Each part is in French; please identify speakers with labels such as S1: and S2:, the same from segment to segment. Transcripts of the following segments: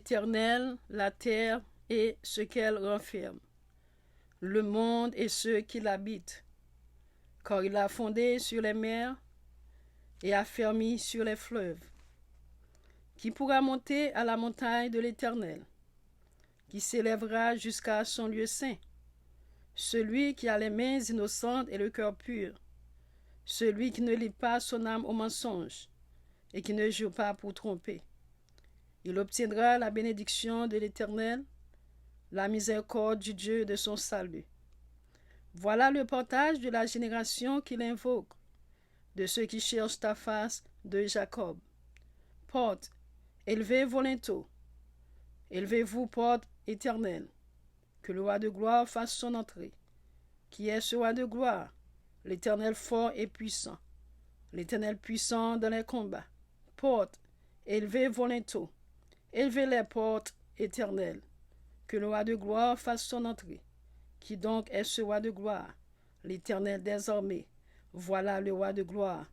S1: l'Éternel la terre et ce qu'elle renferme, le monde et ceux qui l'habitent, car il a fondé sur les mers et affermi sur les fleuves. Qui pourra monter à la montagne de l'Éternel? Qui s'élèvera jusqu'à son lieu saint? Celui qui a les mains innocentes et le cœur pur, celui qui ne lie pas son âme au mensonge et qui ne joue pas pour tromper. Il obtiendra la bénédiction de l'Éternel, la miséricorde du Dieu de son salut. Voilà le partage de la génération qu'il invoque, de ceux qui cherchent ta face de Jacob. Porte, élevez vos linteaux, élevez-vous, porte éternelle, que le roi de gloire fasse son entrée. Qui est ce roi de gloire? L'Éternel fort et puissant, l'Éternel puissant dans les combats. Porte, élevez vos linteaux, élevez les portes éternelles, que le roi de gloire fasse son entrée. Qui donc est ce roi de gloire? L'Éternel des armées. Voilà le roi de gloire.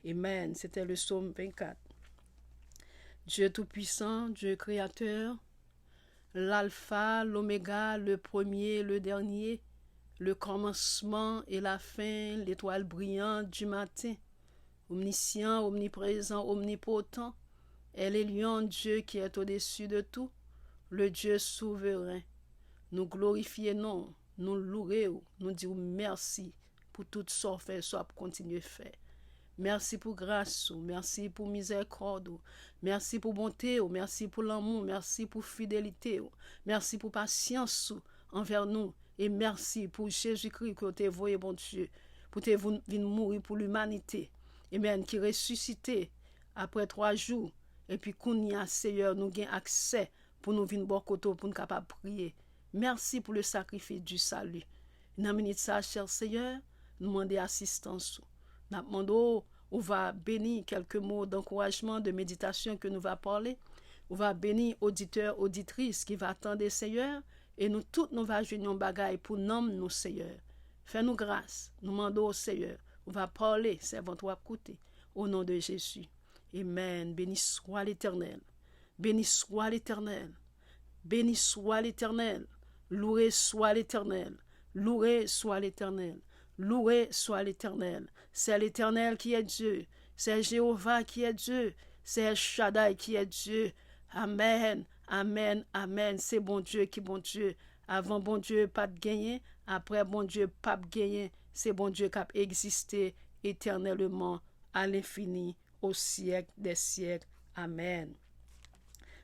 S1: Amen. C'était le psaume 24. Dieu Tout-Puissant, Dieu Créateur, l'alpha, l'oméga, le premier, le dernier, le commencement et la fin, l'étoile brillante du matin, omniscient, omniprésent, omnipotent, est l'Élion Dieu qui est au-dessus de tout, le Dieu souverain. Nous glorifions, nous louons, nous disons merci pour tout ce qu'on fait, soit pour continuer à faire. Merci pour grâce, merci pour miséricorde, merci pour bonté, merci pour l'amour, merci pour fidélité, merci pour patience envers nous, et merci pour Jésus-Christ que tu as envoyé, bon Dieu, pour te venir mourir pour l'humanité, et même qui ressuscité après 3 jours, et puis qu'on y a, Seigneur, nous avons accès pour nous venir bon côté, pour nous capables de prier. Merci pour le sacrifice du salut. Dans la minute ça, cher Seigneur, nous demandons assistance. Nous demandons, on va bénir quelques mots d'encouragement, de méditation que nous va parler. On va bénir auditeurs, auditrices qui va attendre Seigneur. Et nous tous, nous va jouer un bagaille pour nommer nous, Seigneur. Fais-nous grâce. Nous demandons au Seigneur. On va parler, servant toi côté. Au nom de Jésus. Amen. Béni soit l'Éternel. Béni soit l'Éternel. Béni soit l'Éternel. Loué soit l'Éternel. Loué soit l'Éternel. Loué soit l'Éternel. C'est l'Éternel qui est Dieu. C'est Jéhovah qui est Dieu. C'est Shaddai qui est Dieu. Amen. Amen. Amen. C'est bon Dieu qui est bon Dieu. Avant bon Dieu, pas de gagner. Après bon Dieu, pas de gagner. C'est bon Dieu qui a existé éternellement à l'infini, au siècle des siècles. Amen.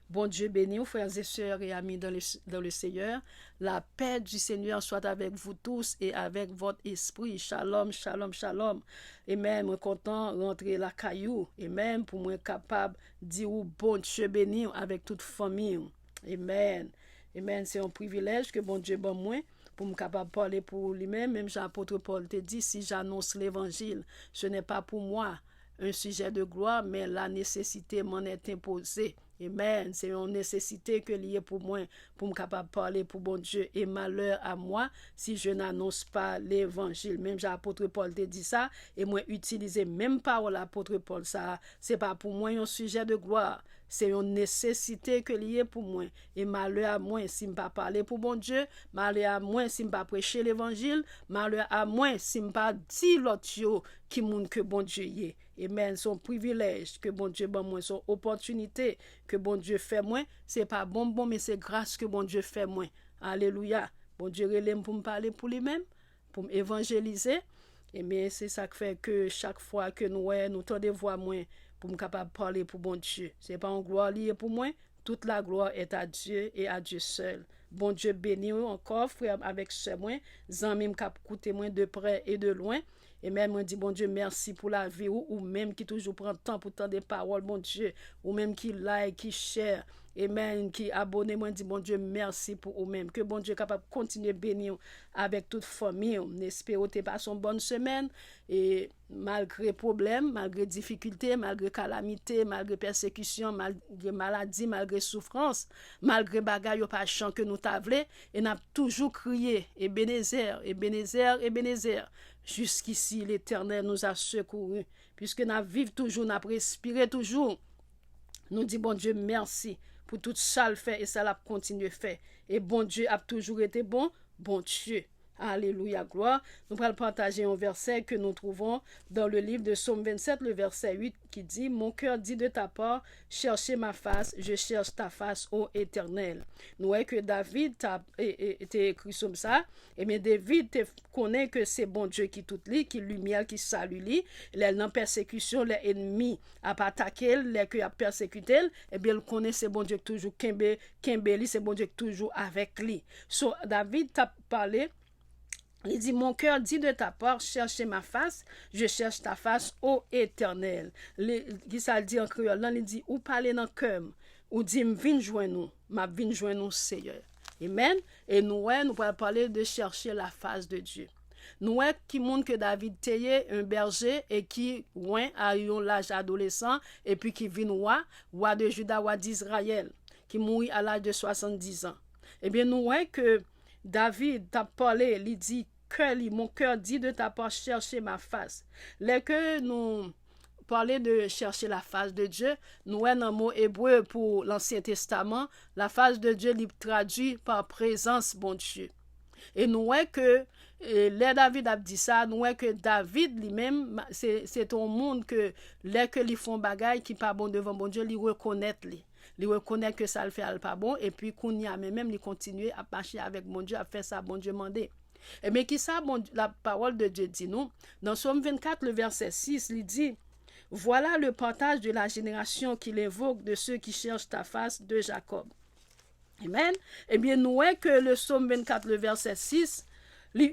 S1: Bon Dieu béni, frères et sœurs et amis dans le Seigneur. La paix du Seigneur soit avec vous tous et avec votre esprit. Shalom, shalom, shalom. Et même content rentrer la caillou. Et même pour moi capable de dire bon Dieu béni avec toute famille. Amen. Amen. C'est un privilège que bon Dieu bon moi pour me capable parler pour lui-même. Même l'apôtre Paul te dit, si j'annonce l'évangile, ce n'est pas pour moi un sujet de gloire, mais la nécessité m'en est imposée. Amen. C'est une nécessité que liée pour moi, pour me capable parler pour bon Dieu. Et malheur à moi si je n'annonce pas l'évangile. Même l'apôtre Paul te dit ça, et moi utiliser même parole l'apôtre Paul ça. C'est pas pour moi un sujet de gloire. C'est une nécessité que liée pour moi. Et malheur à moi si je ne pas parler pour bon Dieu. Malheur à moi si je ne pas prêcher l'évangile. Malheur à moi si je ne pas dire l'autre qui moun que bon Dieu y est. Amen. Son privilège que bon Dieu bon moi, son opportunité que bon Dieu fait moi, c'est pas bon, mais c'est grâce que bon Dieu fait moi. Alléluia. Bon Dieu relève pour me parler pour lui-même, pour m'évangéliser. Et bien, c'est ça qui fait que chaque fois que nous tendez voix moins pour me capable parler pour bon Dieu. C'est pas en gloire liée pour moi. Toute la gloire est à Dieu et à Dieu seul. Bon Dieu béni encore, frère, avec ce moi, zanmi m'kap koute moi de près et de loin. Et même moi dit bon Dieu merci pour la vie ou même qui toujours prend temps pour entendre des paroles bon Dieu ou même qui like, qui share et même qui abonne moi dit bon Dieu merci pour vous même que bon Dieu capable continuer bénir avec toute famille. N'espère que pas une bonne semaine et malgré problème, malgré difficulté, malgré calamité, malgré persécution, malgré maladie, malgré souffrance, malgré bagaille pas chant que nous t'avlé et n'a toujours crié Ebenezer, Ebenezer, Ebenezer. Jusqu'ici l'Éternel nous a secourus puisque nous vivons toujours, nous respirons toujours. Nous dit bon Dieu merci pour tout ça le fait et ça l'a continué faire. Et bon Dieu a toujours été bon, bon Dieu. Alléluia, gloire. Nous allons partager un verset que nous trouvons dans le livre de Psaume 27, le verset 8, qui dit « Mon cœur dit de ta part, cherchez ma face, je cherche ta face, ô Éternel. » Nous voyons que David t'a écrit comme ça. Et bien David connaît que c'est bon Dieu qui tout lit, qui lumière, qui salue lui. Il est en persécution, les ennemis a pas attaqué, les que a persécuté, et bien il connaît c'est bon Dieu toujours Kembeli, c'est bon Dieu toujours avec lui. So David t'a parlé. Il dit, mon cœur dit de ta part, cherchez ma face, je cherche ta face, ô Éternel. Qui ça dit en créole, là, il dit, ou parler dans le cœur, ou dit, vin joindre nous, ma vin joindre nous, Seigneur. Amen. Et nous allons parler de chercher la face de Dieu. Nous qui montre que David était un berger et qui a eu l'âge adolescent et puis qui vient roi de Juda, roi d'Israël, qui mourit à l'âge de 70 ans. Eh bien, nous voyons que David t'a parlé, il dit, mon cœur dit de ta part, chercher ma face. Les que nous parler de chercher la face de Dieu, nous avons un mot hébreu pour l'Ancien Testament, la face de Dieu est traduit par présence, bon Dieu. Et nous voyons que les David a dit ça, nous voyons que David lui-même, c'est un monde que les que lui font bagaille qui pas bon devant bon Dieu, lui reconnaître lui. Il reconnaît que ça le fait pas bon et puis qu'on y a même il continue à marcher avec mon Dieu, à faire ça bon Dieu mandé. Et bien qui ça bon, la parole de Dieu dit nous dans Psaume 24 le verset 6, il dit voilà le partage de la génération qu'il invoque de ceux qui cherchent ta face de Jacob. Amen. Eh bien nous voyons que le Psaume 24 le verset 6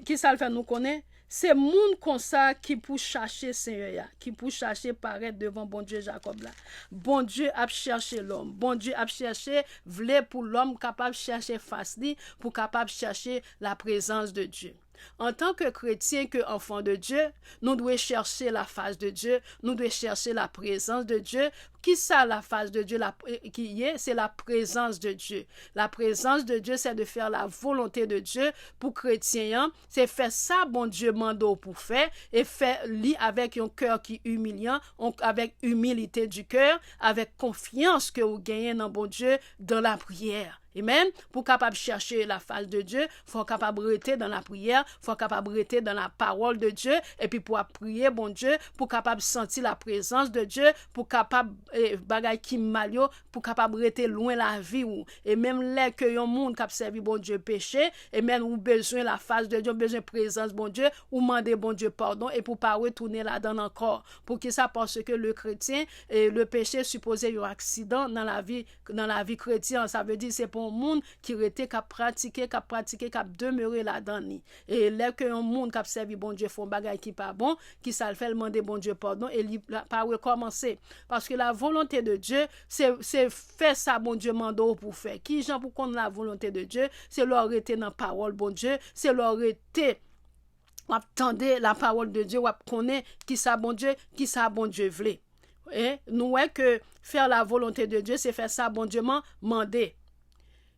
S1: qui ça le fait nous connaît. C'est monde comme ça qui pour chercher Seigneur, qui pour chercher paraître devant bon Dieu Jacob là. Bon Dieu a cherché l'homme. Bon Dieu a cherché vle pour l'homme capable de chercher face li, pour capable de chercher la présence de Dieu. En tant que chrétien, que enfant de Dieu, nous devons chercher la face de Dieu, nous devons chercher la présence de Dieu. Qui ça la face de Dieu qui est? C'est la présence de Dieu. La présence de Dieu, c'est de faire la volonté de Dieu pour chrétien. C'est faire ça, bon Dieu, mando pour faire et faire lui avec un cœur qui est humiliant, avec humilité du cœur, avec confiance que vous gagnez dans bon Dieu dans la prière. Amen. Pour capable chercher la face de Dieu, faut capable rester dans la prière, faut capable rester dans la parole de Dieu et puis pour prier bon Dieu, pour capable sentir la présence de Dieu, pour capable bagay qui malio, pour capable rester loin la vie ou et même les que yon monde cap servi bon Dieu péché et même ou besoin la face de Dieu, besoin présence bon Dieu ou demander bon Dieu pardon et pour pas retourner là-dedans encore. Pour que ça parce que le chrétien et le péché supposé un accident dans la vie chrétienne, ça veut dire c'est pour un monde qui était qui pratiquer qui demeurer là-dedans et là que un monde qui servi bon Dieu font bagay qui pas bon qui ça le fait demander bon Dieu pardon et pas recommencer parce que la volonté de Dieu c'est faire ça bon Dieu mando pour faire qui gens pour connaître la volonté de Dieu c'est leur rester dans parole bon Dieu c'est leur rester ou attendre la parole de Dieu ou connaître qui ça bon Dieu veut. Et nous voyons que faire la volonté de Dieu c'est faire ça bon Dieu mandé.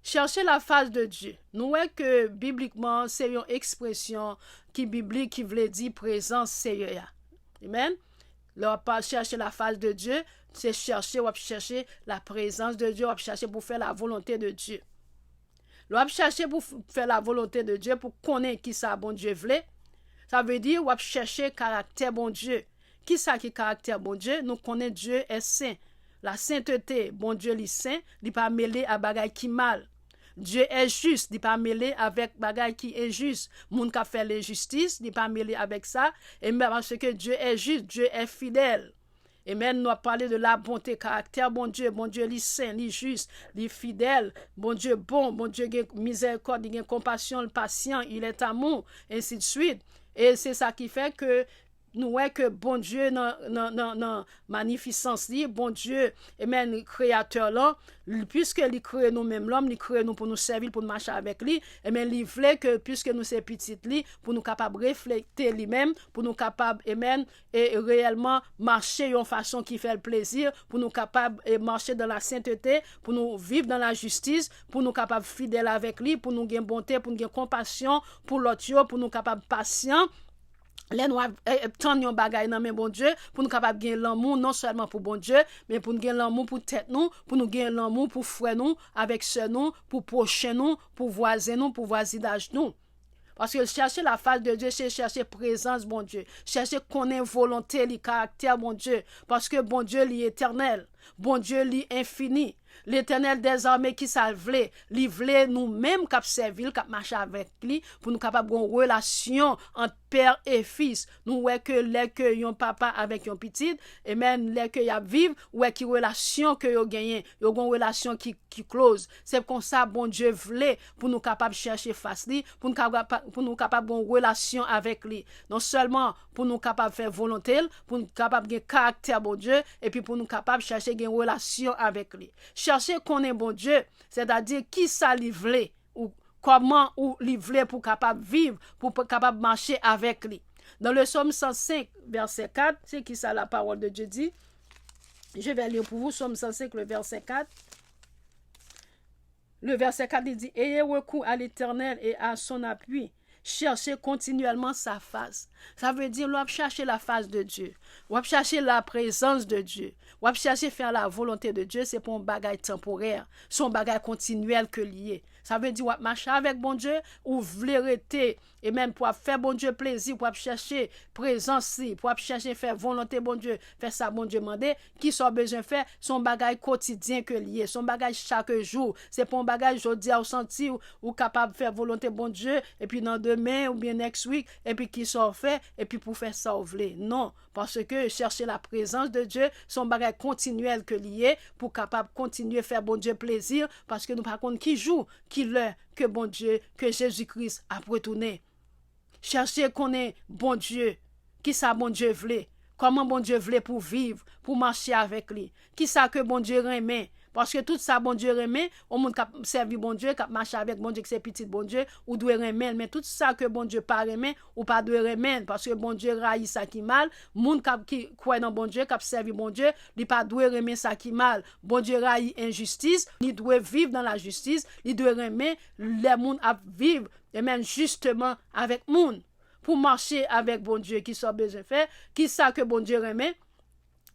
S1: Chercher la face de Dieu. Nous voyons que bibliquement, c'est une expression biblique qui veut dire présence Seigneur. Amen. Là, pas chercher la face de Dieu, c'est chercher la présence de Dieu, chercher pour faire la volonté de Dieu. Là, chercher pour faire la volonté de Dieu, pour connaître qui ça bon Dieu veut. Ça veut dire chercher caractère bon Dieu. Qui ça qui caractère bon Dieu? Nous connaissons Dieu est saint. La sainteté, bon Dieu est saint, il n'est pas mêlé à bagay qui mal. Dieu est juste, il n'est pas mêlé avec bagay qui est juste. Moun qui fait l'injustice, il n'est pas mêlé avec ça. Et même parce que Dieu est juste, Dieu est fidèle. Et même nous avons parlé de la bonté, caractère, bon Dieu est saint, il est juste, il est fidèle, bon Dieu a miséricorde, il a compassion, il est patient, il est amour, et ainsi de suite. Et c'est ça qui fait que nous voyons que bon Dieu dans magnificence li, bon Dieu et même créateur là, puisque il crée nous-mêmes l'homme, il crée nous pour nous servir, pour nous marcher avec lui, et même il voulait que puisque nous c'est petit li, pour nous capable refléter lui-même, pour nous capable et réellement marcher d'une façon qui fait le plaisir, pour nous capable marcher dans la sainteté, pour nous vivre dans la justice, pour nous capable fidèle avec lui, pour nous gagner bonté, pour nous gagner compassion pour l'autre, pour nous capable patient. Les nous tant yon bagay nan men bon Dieu pour nous capable gagner l'amour non seulement pour bon Dieu mais pour nous gagner l'amour pour tête nous, pour nous gagner l'amour pour frère nous, avec sœur nous, pour prochain nous, pour voisin nous, pour voisinage nous. Parce que chercher la face de Dieu, c'est chercher présence, bon Dieu. Chercher connaître volonté, le caractère, bon Dieu. Parce que bon Dieu, est éternel. Bon Dieu, est infini. L'Éternel des armées qui s'alvlait, li vle nous-mêmes cap servir, cap marcher avec lui pour nous capable une relation entre père et fils. Nous ouais que les que yon papa avec yon petit et même les que y a vivre ouais qui relation que yo gagné, yo gon relation qui close. C'est comme ça bon Dieu vle pour nous capable chercher face li, pour nous capable une relation avec lui. Non seulement pour nous capable faire volonté, pour nous capable gen caractère bon Dieu et puis pour nous capable chercher une relation avec lui. Chercher qu'on est bon Dieu, c'est-à-dire qui ça livrer ou comment ou livrer pour capable vivre, pour capable marcher avec lui. Dans le Psaume 105, verset 4, c'est qui ça la parole de Dieu dit. Je vais lire pour vous, Psaume 105, le verset 4. Le verset 4 il dit, ayez recours à l'Éternel et à son appui. Cherchez continuellement sa face. Ça veut dire, on va chercher la face de Dieu. On va chercher la présence de Dieu. On va chercher faire la volonté de Dieu. C'est pour un bagage temporaire. Son bagage continuel que lié. Ça veut dire, on va marcher avec bon Dieu, ou vouloir rester, et même pour faire bon Dieu plaisir, pour chercher présence, pour chercher faire volonté bon Dieu, faire ça bon Dieu mandé, qui sont besoin de faire, son bagage quotidien que lié, son bagage chaque jour. C'est pour un bagage, je dis, au senti, ou capable de faire volonté bon Dieu, et puis dans demain, ou bien next week, et puis qui sont fait, et puis pour faire ça, vous voulez. Non, parce que chercher la présence de Dieu, son bagage continuel que lié, pour capable continuer à faire bon Dieu plaisir, parce que nous par contre qui joue, qui l'heure que bon Dieu, que Jésus-Christ a retourné. Chercher qu'on est bon Dieu, qui ça bon Dieu voulait, comment bon Dieu voulait pour vivre, pour marcher avec lui, qui ça que bon Dieu remet. Parce que tout ça, bon Dieu remet, au monde qui servi bon Dieu, qui marche avec bon Dieu, qui c'est petit bon Dieu, ou doit remettre. Mais tout ça que bon Dieu pas remet, ou pas doit remettre. Parce que bon Dieu raille ça qui mal. Monde qui croit dans bon Dieu, qui servi bon Dieu, il pas doit remettre ça qui mal. Bon Dieu raille injustice, il doit vivre dans la justice, il doit remettre les monde à vivre, et même justement avec monde. Pour marcher avec bon Dieu, qui soit besoin de faire, qui ça que bon Dieu remet.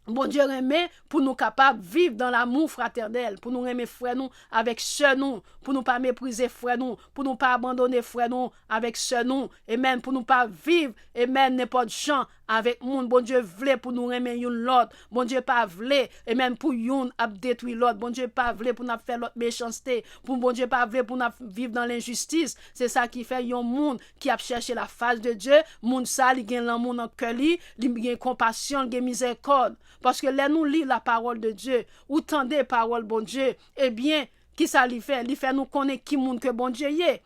S1: Bon Dieu remet pour nous capables de vivre dans l'amour fraternel, pour nous remettre frère nous avec sœur nous, pour nous pas mépriser frère nous, pour nous pas abandonner frère nous avec sœur nous, et même pour nous pas vivre, et même n'importe gens avec monde. Bon Dieu voulait pour nous remettre une l'autre, bon Dieu pas voulait, et même pour une a détruire l'autre, bon Dieu pas voulait pour nous faire l'autre méchanceté, pour bon Dieu pas voulait pour nous vivre dans l'injustice. C'est ça qui fait un monde qui a cherché la face de Dieu, monde ça, il gagne l'amour dans cœur, il gagne compassion, il gagne miséricorde. Parce que là, nous lisons la parole de Dieu, ou tendez parole bon Dieu, eh bien, qui ça lui fait? Il fait nous connaître qui monde que bon Dieu y est.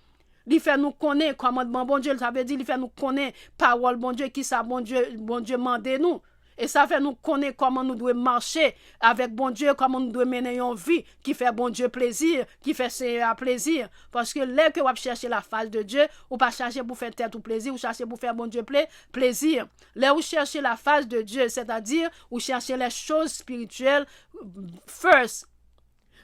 S1: Il fait nous connaître commandement bon Dieu, ça veut dire il fait nous connaître parole bon Dieu, qui ça bon Dieu mande nous. Et ça fait nous connaître comment nous devons marcher avec bon Dieu, comment nous devons mener une vie qui fait bon Dieu plaisir, qui fait Seigneur plaisir. Parce que là que vous cherchez la face de Dieu, ou pas chercher pour faire tête ou plaisir, ou chercher pour faire bon Dieu plaisir. Là où cherchez la face de Dieu, c'est-à-dire où cherchez les choses spirituelles first.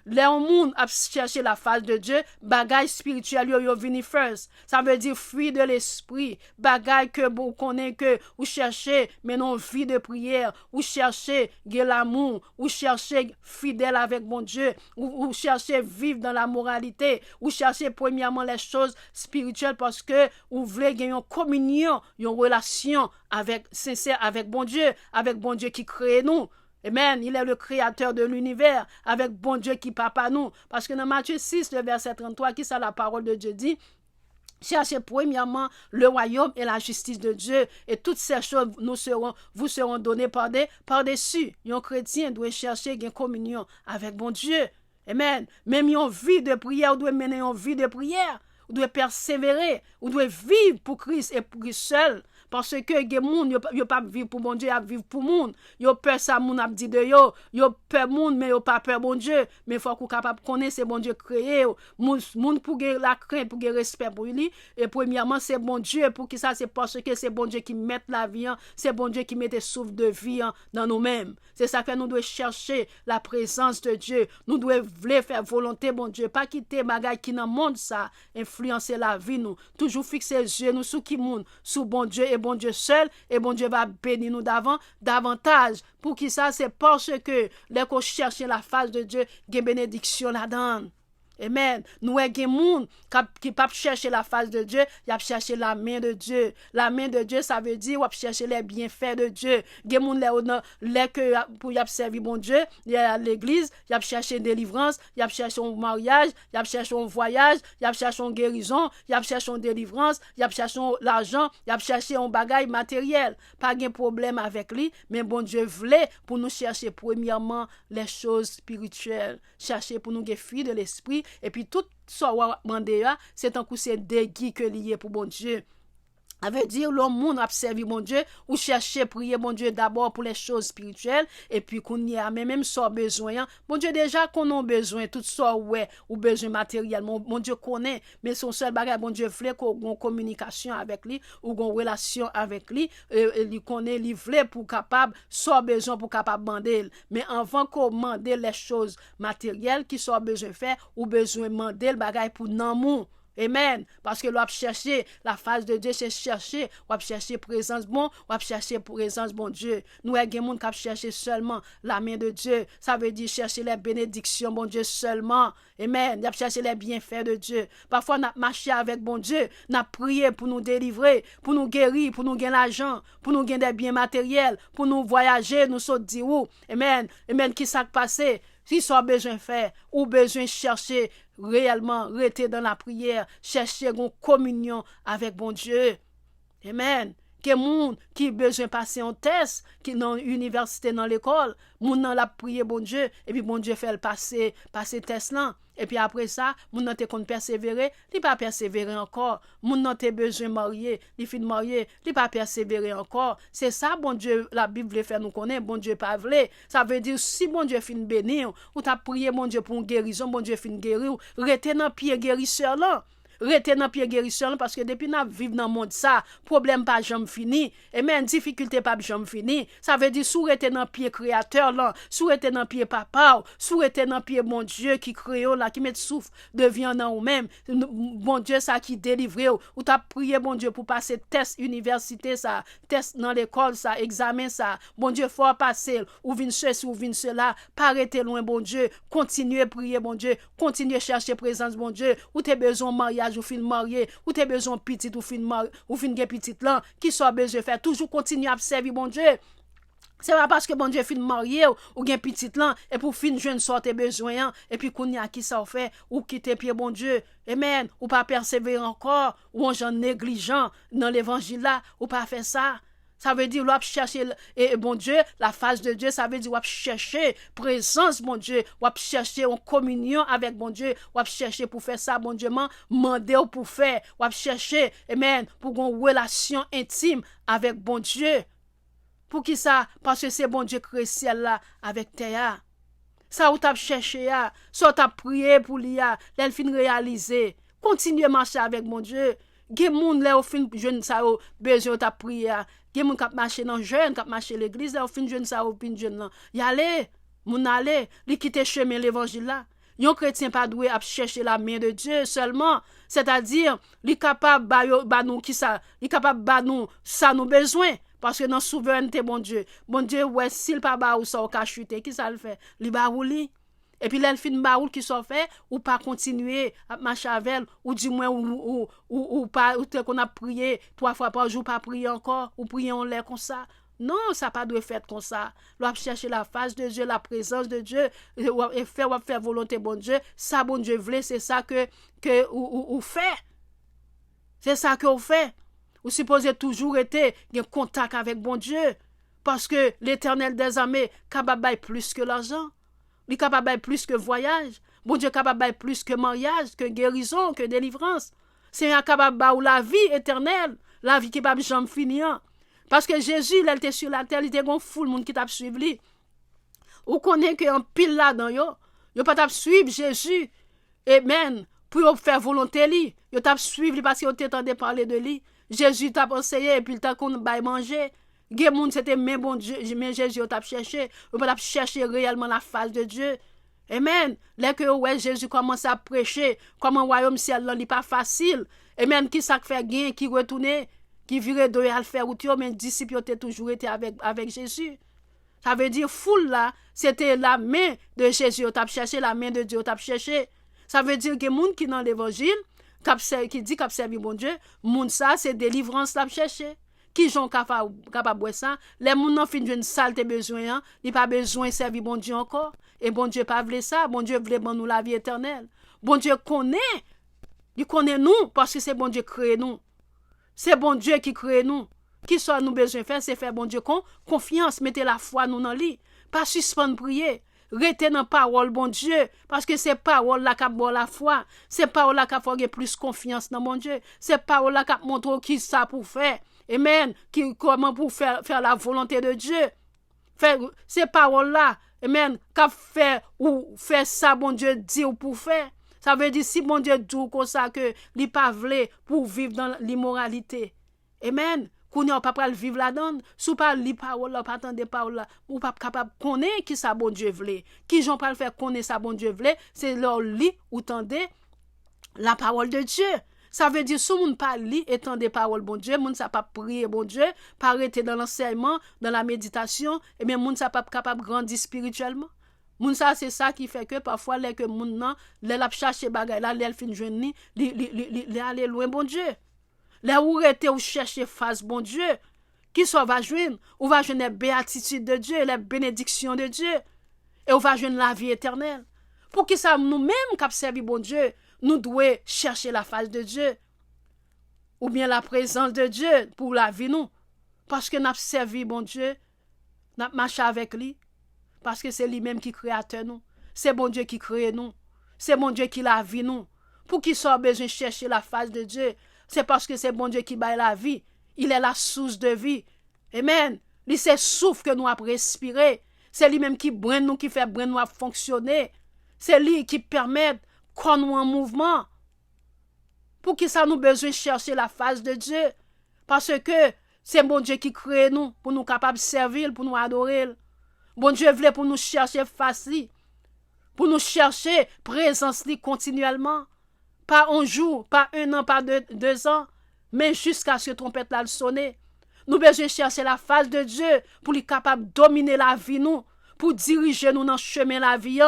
S1: Les monde a cherché la face de Dieu, bagay spirituel yo vini first. Ça veut dire fruit de l'esprit, bagay que vous connaissez que ou cherchez mais non vie de prière, ou cherchez l'amour, ou cherchez fidèle avec mon Dieu, ou cherchez vivre dans la moralité, ou cherchez premièrement les choses spirituelles parce que vous voulez gagner une communion, une relation avec sincère avec bon Dieu qui crée nous. Amen. Il est le créateur de l'univers avec bon Dieu qui papa nous. Parce que dans Matthieu 6, le verset 33, qui ça la parole de Dieu dit, cherchez premièrement le royaume et la justice de Dieu et toutes ces choses vous seront données par-dessus. Un chrétien doit chercher une communion avec bon Dieu. Amen. Même une vie de prière, on doit mener une vie de prière. On doit persévérer. On doit vivre pour Christ et pour Christ seul. Parce que les gens ne pas vivre pour mon Dieu, ils vivent pour monde. Ils peur ça moun a dit de yo. Ils peur monde mais ils pas peur mon Dieu. Mais il faut qu'on capable connaître c'est bon Dieu créé. Moun pour la crainte, pour respect pour lui. Et premièrement, c'est bon Dieu pour qui ça c'est parce que c'est bon Dieu qui met la vie, c'est bon Dieu qui met des souffles de vie dans nous-mêmes. C'est ça que nous devons chercher la présence de Dieu. Nous devons vouloir faire volonté bon Dieu, pas quitter bagay qui dans monde ça influencer la vie nous. Toujours fixer les yeux nous sous qui monde, sous bon Dieu et bon Dieu seul, et bon Dieu va bénir nous davantage. Pour qui ça? C'est parce que, dès qu'on cherche la face de Dieu, il y a bénédiction là-dedans. Amen. Nous avons des gens qui ne peuvent pas chercher la face de Dieu, ils chercher la main de Dieu. La main de Dieu, ça veut dire qu'ils chercher les bienfaits de Dieu. Des gens pour servir bon Dieu, il y a l'église, ils chercher délivrance, ils chercher un mariage, ils chercher un voyage, ils chercher une guérison, ils chercher une délivrance, ils chercher l'argent, ils chercher un bagage matériel. Pas de problème avec lui, mais bon Dieu voulait pour nous chercher premièrement les choses spirituelles. Chercher pour nous guérir de l'esprit. Et puis tout ça c'est un coup c'est déguis que lié pour bon Dieu. Ça veut dire l'homme a servi mon Dieu ou chercher prier mon Dieu d'abord pour les choses spirituelles et puis qu'on y a même sans besoin. Mon Dieu déjà qu'on a besoin tout ça ouais ou besoin matériel. Mon Dieu connaît mais son seul bagage mon Dieu voulait qu'on ait communication avec lui ou qu'on relation avec lui il connaît il voulait pour capable sans besoin pour capable demander. Mais avant qu'on demande les choses matérielles qui sont besoin faire ou besoin demander le bagage pour nan. Amen. Parce que l'on chercher la face de Dieu, c'est chercher, on chercher présence bon, on chercher présence bon Dieu. Nous avons des gens qui chercher seulement la main de Dieu. Ça veut dire chercher les bénédictions bon Dieu seulement. Amen. On chercher les bienfaits de Dieu. Parfois, on a marché avec bon Dieu, on a prié pour nous délivrer, pour nous guérir, pour nous gagner l'argent, pour nous gagner des biens matériels, pour nous voyager, nous sauter où. Amen. Amen. Qui s'est passé? Si ça besoin de faire ou besoin de chercher réellement, rester dans la prière, chercher une communion avec bon Dieu. Amen. Que moun qui besoin passer un test, qui dans l'université, dans l'école, moun nan la prier bon Dieu, et puis bon Dieu fait le passer test là. Et puis après ça, moun nan te kon persévérer, li pas persévérer encore. Moun nan te besoin marier, li fin marier, li pas persévérer encore. C'est ça bon Dieu, la Bible veut faire nous connaître, bon Dieu pas vle. Ça veut dire si bon Dieu fin bénir, ou t'a prié bon Dieu pour une guérison, bon Dieu fin guérir, rete dans pied guérisseur là. Rete dans pied guérisseur parce que depuis n'a vivre dans monde ça problème pas jamais fini et même difficulté pas jamais fini ça veut dire sous rete dans pied créateur là sous rete dans pied papa sous rete dans pied mon Dieu qui crée là qui met souffle de vie en ou même bon Dieu ça qui délivre ou t'a prié bon Dieu pour passer test université ça test dans l'école ça examen ça bon Dieu faut passer ou vinn ceci ou vinn cela pas rester loin bon Dieu continuer prier bon Dieu continuer chercher présence bon Dieu ou t'es besoin mariage ou fin marié ou t'es besoin petite ou fin petite là qui soit besoin faire toujours continuer à servir bon Dieu. C'est pas parce que bon Dieu fin marié ou gen petite là et pour fin jeune sorte besoin et puis qu'on y a qui ça fait ou quitter pied bon Dieu. Amen. Ou pas persévérer encore ou en gens négligent dans l'évangile là ou pas faire ça. Ça veut dire, chercher, bon Dieu, la face de Dieu, ça veut dire, chercher présence, bon Dieu, chercher en communion avec bon Dieu, chercher pour faire ça, bon Dieu, demander pour faire, chercher, amen, pour une relation intime avec bon Dieu. Pour qui ça? Parce que c'est bon Dieu créé ciel là avec terre. Ça, ou t'as cherché, ça, t'as prié pour l'IA, l'elfine réaliser. Continuez à marcher avec mon Dieu. Gen moun lè ou fin jeune ça ou besoin ta prière. Gen moun k'ap marcher dans jeune, k'ap marcher l'église lè ou fin jeune ça ou fin jeune là. Y aller, moun aller, li quitter chemin l'évangile là. Yon chrétien pas doué à chercher la main de Dieu seulement, c'est-à-dire li capable ba nous qui ça, li capable ba nous ça nous besoin parce que dans souveraineté bon Dieu ouais s'il pas ba ou ça ou ka chuter, qui ça le fait? Li ba ou li. Et puis l'elfine baoul qui sont fait ou pas continuer à marcher avec ou du moins ou pas ou qu'on a prié 3 fois par jour pas prier encore ou prier en l'air comme ça. Non, ça pas doit faire comme ça. L'on chercher la face de Dieu, la présence de Dieu et faire volonté bon Dieu. Ça bon Dieu voulait, c'est ça que ou fait. C'est ça que vous fait. Vous supposez toujours être en contact avec bon Dieu parce que l'Éternel des armées capable plus que l'argent. Il est capable de plus que voyage. Bon Dieu est capable de plus que mariage, que guérison, que délivrance. C'est capable de la vie éternelle, la vie qui ne va jamais finir. Parce que Jésus, il était sur la terre, il était une foule de monde qui t'a suivi. Ou connaît qu'il y a un pile là-dedans, yo pas t'a suivre Jésus. Amen. Pour faire volonté li. Yo t'a suivre parce que yo t'entendait parler de lui. Jésus t'a conseillé et puis il t'a qu'on baille manger. Gen moun c'était mais bon Dieu, mais Jésus t'a cherché, on pas chercher réellement la face de Dieu. Amen. Là que ouais Jésus commence à prêcher, comment royaume ciel là, il pas facile. Amen, qui ça fait gain qui retourner qui virait de à le faire route, mais disciples ont toujours été avec Jésus. Ça veut dire foule là, c'était la main de Jésus, on t'a cherché, la main de Dieu, on t'a cherché. Ça veut dire que moun qui dans l'évangile, qui dit qu'a servi bon Dieu, moun ça c'est délivrance l'a cherché. Qui sont capable de ça, les moun nan fin d'une saleté besoin, il pas besoin de servir bon Dieu encore. Et bon Dieu pas voulait ça, bon Dieu voulait bon nous la vie éternelle. Bon Dieu connaît, il connaît nous parce que c'est bon Dieu qui crée nous. C'est bon Dieu qui crée nous. Qui soit nous besoin de faire, c'est faire bon Dieu confiance, mettez la foi nous dans lui, pas suspendre prier. Restez dans la parole, bon Dieu, parce que c'est parole là qui a la foi. C'est parole là qui a fait plus confiance dans mon Dieu. C'est parole là qui a montré qui ça pour faire. Amen. Comment pour faire la volonté de Dieu. C'est parole là, amen, qui a fait ou faire ça, bon Dieu dit ou pour faire. Ça veut dire si bon Dieu dit comme ça que il pas voulu pour vivre dans l'immoralité. Amen. Qu'on n'est pas le vivre là-dedans, sous pas li parole là, pas attendre parole là, ou pas capable connaître qui ça bon Dieu voulait. Qui j'en pas le faire connaître ça bon Dieu voulait, c'est leur lit ou tendez la parole de Dieu. Ça veut dire si moun pas lit et tendez parole bon Dieu, moun ça pas prier bon Dieu, pas arrêter dans l'enseignement, dans la méditation, et bien moun ça pas capable grandir spirituellement. Moun ça c'est ça qui fait que parfois les que moun nan, les la chercher bagay là, les fin joindre li aller loin bon Dieu. Là où était ou chercher face bon Dieu, qui soit va joindre, ou va joindre les béatitudes de Dieu, les bénédictions de Dieu, et on va joindre la vie éternelle. Pour qui ça nous-mêmes qui servi bon Dieu, nous devons chercher la face de Dieu, ou bien la présence de Dieu pour la vie nous, parce que nous avons servi bon Dieu, nous avons marché avec lui, parce que c'est lui-même qui créateur nous, c'est bon Dieu qui crée nous, c'est bon Dieu qui la vie nous. Pour qui soit besoin de chercher la face de Dieu, c'est parce que c'est bon Dieu qui baille la vie. Il est la source de vie. Amen. Il c'est souffle que nous avons respiré. C'est lui-même qui brûle nous, qui fait brûler nous à fonctionner. C'est lui qui permet qu'on nous en mouvement. Pour qui ça nous besoin de chercher la face de Dieu? Parce que c'est bon Dieu qui crée nous, pour nous capables de servir, pour nous adorer. Bon Dieu voulait pour nous chercher face, pour nous chercher présence continuellement. Pas un jour, pas un an, pas deux ans, mais jusqu'à ce que trompette là le sonne. Nous besoin chercher la face de Dieu pour lui capable de dominer la vie nous, pour diriger nous dans le chemin la vie.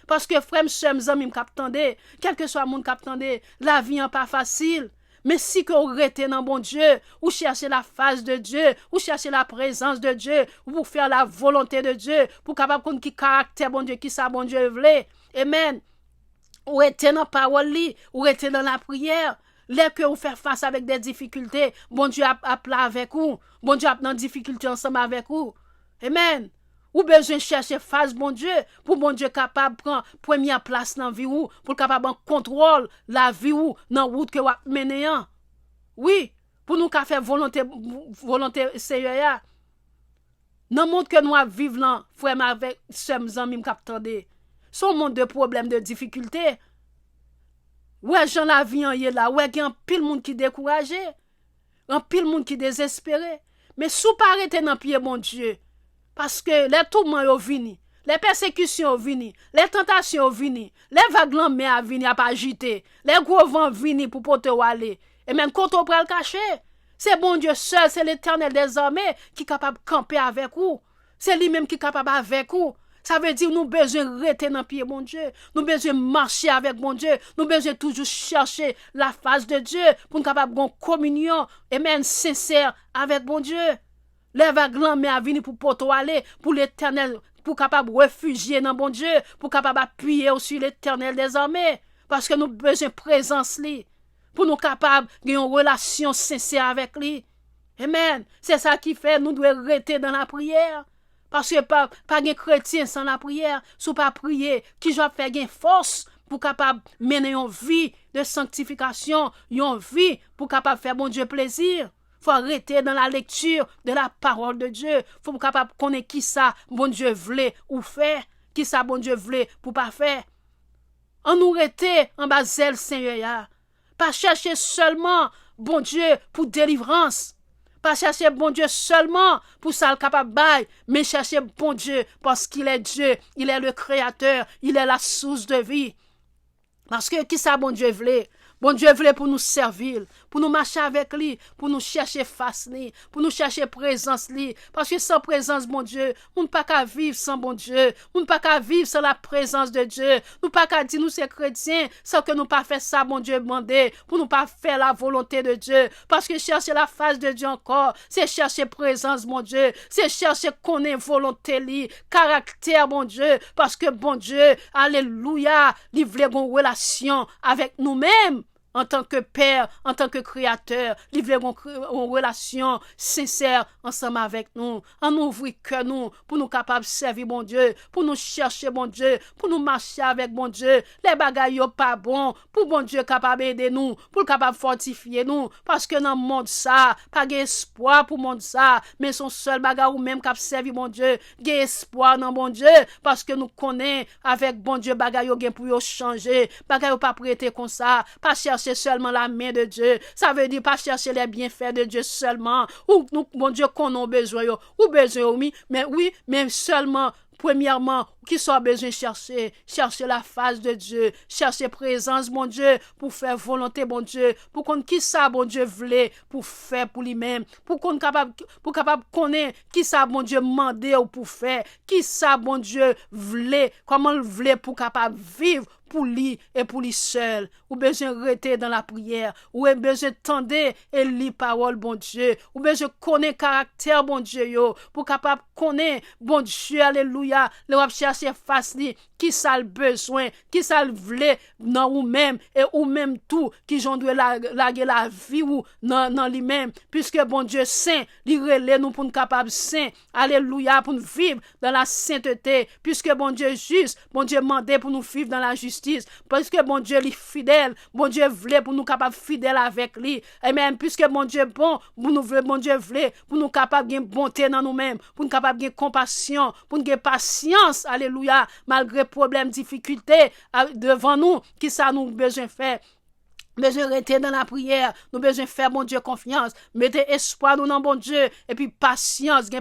S1: Parce que frère, mes amis m'kaptande, quel que soit le monde m'kaptande, la vie n'est pas facile. Mais si que vous restez dans bon Dieu, ou cherchez la face de Dieu, ou cherchez la présence de Dieu, ou pour faire la volonté de Dieu, pour capable connaître qui caractère bon Dieu, qui ça bon Dieu voulait. Amen. Ou restez dans la parole, ou restez dans la prière. Là que vous faites face avec des difficultés, bon Dieu a là avec vous. Bon Dieu a dans difficulté ensemble avec vous. Amen. Ou besoin chercher face bon Dieu pour bon Dieu capable prendre première place dans vie ou pour capable en contrôle la vie ou dans route que vous menez. Oui, pour nous faire volonté Seigneur. Dans le monde que nous vivons là, frère avec ses amis m'kaptande. Son monde de problèmes, de difficultés. Ouais, j'en la vie en là, ouais, il y a un pile monde qui découragé, un pile monde qui désespéré. Mais sous pas arrêter dans pied bon Dieu. Parce que les tourments sont venus, les persécutions sont venues, les tentations sont venues, les vagues de mer sont venues à pas agiter, les gros vents sont venus pour porter aller. Et même quand on prend le cachet, c'est bon Dieu seul, c'est l'Éternel des armées qui est capable de camper avec vous. C'est lui-même qui est capable avec vous. Ça veut dire nous besoin rester dans pied bon Dieu, nous besoin marcher avec bon Dieu, nous besoin toujours chercher la face de Dieu pour nous capable de communion et même sincère avec bon Dieu. Les vagues mais venir pour porter aller pour l'Éternel, pour capable réfugier dans bon Dieu, pour capable appuyer sur l'Éternel des armées, parce que nous besoin présence lui, pour nous capable d'avoir une relation sincère avec lui. Amen. C'est ça qui fait nous devons rester dans la prière. Parce que pas de chrétien sans la prière, sous pas prier, qui doit faire une force pour capable mener une vie de sanctification, une vie pour capable faire bon Dieu plaisir. Faut arrêter dans la lecture de la parole de Dieu. Faut capable connaître qui ça bon Dieu voulait ou faire, qui ça bon Dieu voulait pour pas faire. On nous rester en bas zèle Seigneur. Pas chercher seulement bon Dieu pour délivrance. Pas chercher bon Dieu seulement pour ça le capable bail, mais chercher bon Dieu parce qu'il est Dieu, il est le créateur, il est la source de vie. Parce que qui ça bon Dieu voulait? Bon Dieu voulait pour nous servir, pour nous marcher avec lui, pour nous chercher face lui, pour nous chercher présence lui. Parce que sans présence, bon Dieu, nous ne pouvons pas vivre sans bon Dieu. Nous ne pouvons pas vivre sans la présence de Dieu. Nous ne pouvons pas dire nous sommes chrétiens sans que nous pas faire ça, bon Dieu, demandé, pour nous pas faire la volonté de Dieu. Parce que chercher la face de Dieu encore, c'est chercher présence, mon Dieu. C'est chercher connaître volonté lui, caractère, bon Dieu. Parce que bon Dieu, alléluia, il voulait une relation avec nous-mêmes. En tant que père, en tant que créateur, livrer une relation sincère ensemble avec nous. En ouvrir que nous, pour nous capables de servir bon Dieu, pour nous chercher bon Dieu, pour nous marcher avec bon Dieu. Les bagailles pas bon, pour bon Dieu capable d'aider nous, pour capable fortifier nous. Parce que dans le monde ça, pas d'espoir pour le monde ça, mais son seul bagage ou même cap servir bon Dieu, gain espoir dans bon Dieu, parce que nous connaissons avec bon Dieu bagaille gain pour changer, bagaille pas prêter comme ça, pas chercher seulement la main de Dieu. Ça veut dire pas chercher les bienfaits de Dieu seulement. Ou nous, bon Dieu, qu'on a besoin, ou besoin, oui, mais seulement, premièrement, qui soit besoin de chercher la face de Dieu, chercher présence, mon Dieu, pour faire volonté, mon Dieu, pour qu'on qui ça, bon Dieu, voulait, pour faire pour lui-même, pour qu'on capable connaître qui ça, bon Dieu, mandé ou pour faire, qui ça, bon Dieu, voulait, comment il voulait pour capable vivre pour lui et pour lui seul. Ou besoin de rester dans la prière, ou besoin de tendre et lire parole, bon Dieu, ou besoin de connaître caractère, bon Dieu, yo, pour capable connaître, bon Dieu, alléluia, le wap chercher face li, qui ça le besoin, qui ça le voulait, non ou même, et ou même tout, qui j'en doit laguer la vie ou non lui-même, puisque bon Dieu saint, li relè nous pour nous capable saint, alléluia, pour nous vivre dans la sainteté, puisque bon Dieu juste, bon Dieu mandé pour nous vivre dans la justice, parce que bon Dieu est fidèle, bon Dieu voulait pour nous capables fidèles avec lui, et même puisque bon Dieu bon, bon Dieu voulait pour nous capables de bonté dans nous-mêmes, pour nous capables de compassion, pour nous patience, alléluia, malgré problèmes, difficultés devant nous, qui ça nous besoin faire. Besoin de rester dans la prière, nous besoin de faire bon Dieu confiance, mettez espoir nous dans bon Dieu, et puis patience,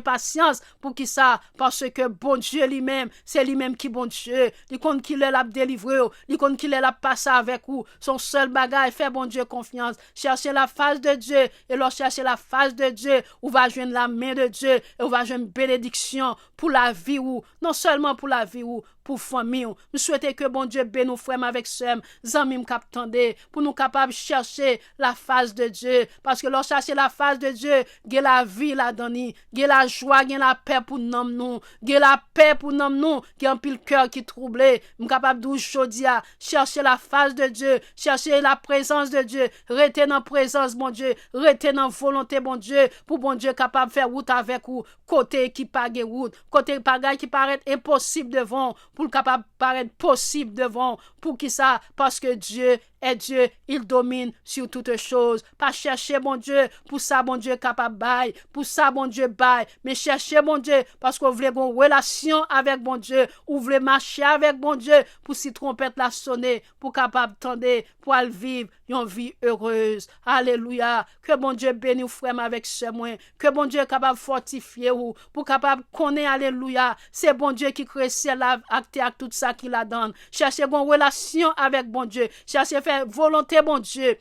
S1: pour qui ça, parce que bon Dieu lui-même, c'est lui-même qui bon Dieu, il compte qu'il l'a délivré, il compte qu'il l'a passé avec vous, son seul bagage, faire bon Dieu confiance, chercher la face de Dieu, et lorsque chercher la face de Dieu, on va joindre la main de Dieu, et on va joindre une bénédiction pour la vie ou, non seulement pour la vie ou, pour famille. Nous souhaitons que bon Dieu bénisse nos frères avec sœurs, amis captandé, pour nous capables de chercher la face de Dieu. Parce que lorsque chercher la face de Dieu, il y a la vie là-dedans, il y a la joie, il y a la paix pour nous, il y a la paix pour nous, qui a un pile cœur qui troublé. Nous capable d'aujourd'hui chercher la face de Dieu, chercher la présence de Dieu, rester dans la présence, bon Dieu, rester dans la volonté, bon Dieu, pour bon Dieu capable de faire route avec vous, côté qui pas de route, côté bagaille qui paraît impossible devant, pour le capable paraître possible devant, pour qui ça, parce que Dieu est Dieu, il domine sur toutes choses. Pas chercher bon Dieu, pour ça bon Dieu capable bail, pour ça bon Dieu bail, mais chercher bon Dieu, parce qu'on voulait une relation avec bon Dieu, ou voulait marcher avec bon Dieu, pour si trompette la sonner, pour capable tendre, pour aller vivre une vie heureuse. Alléluia. Que bon Dieu bénisse frère avec ce moins, que bon Dieu capable fortifier ou, pour capable connaître, alléluia. C'est bon Dieu qui crée ciel acte avec tout ça qu'il a donné. Chercher une relation avec bon Dieu, chercher faire volonté bon Dieu.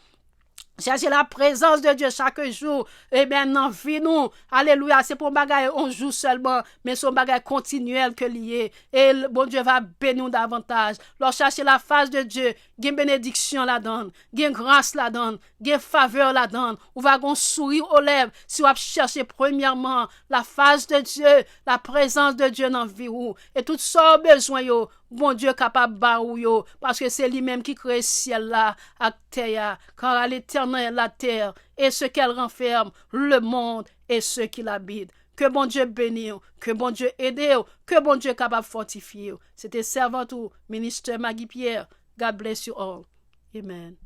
S1: Chercher la présence de Dieu chaque jour. Eh bien, dans la vie, nous, alléluia, c'est pour bagaille un jour seulement, mais c'est un bagaille continuel que lié. Et bon Dieu va bénir davantage. Lorsque chercher la face de Dieu, il y a une bénédiction là-dedans, il y a une grâce là-dedans, il y a une faveur là-dedans. On va un sourire aux lèvres si on chercher premièrement la face de Dieu, la présence de Dieu dans la vie. Et tout ça besoin, yo. Bon Dieu capable barou yo, parce que c'est lui-même qui crée le ciel là, à terre, car à l'éternel la terre, et ce qu'elle renferme, le monde et ceux qui l'habitent. Que bon Dieu bénisse, que bon Dieu aide, que bon Dieu capable fortifier. C'était servant ou ministre Maggie Pierre. God bless you all. Amen.